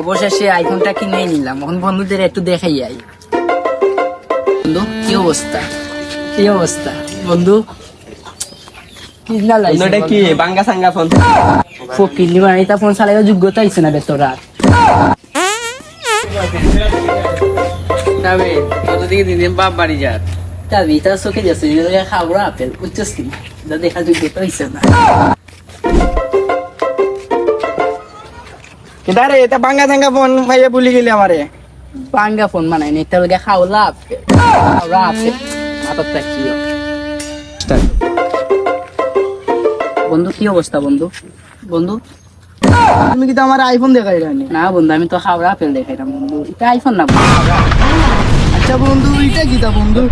অবশেষে আইফোনটা কিনে নিলাম, এখন বন্ধুদের একটু দেখাই আই। বন্ধু কি অবস্থা, কি অবস্থা বন্ধু? কি না লাগছে ওটা কি বাঙ্গা সাঙ্গা ফোন? ফকিনি মাইতা ফোন চালানোর যোগ্যতা হইছে না রে তোরা। তবে কতদিকে দিন দিন বাপ বাড়ি যার তাবি তা চোখে যাচ্ছে খাবো আপেল বুঝছিস কি, যা দেখার যোগ্যতা হইছে না। কিদারে এটা বাঙ্গা সাঙ্গা ফোন ভাইয়া ভুলি গেলি আমারে। বাঙ্গা ফোন মানাই নি, তাহলে খাওলা আপেল, খাওয়া আপেল মাথার তাকিও। বন্ধু কি অবস্থা বন্ধু? বন্ধু তুমি কি তো আমার আইফোন দেখাই রানি? না বন্ধু, আমি তো খাওয়া আপেল দেখাইলাম বন্ধু, এটা আইফোন না বন্ধু। আচ্ছা বন্ধু, এটা কি তা বন্ধু?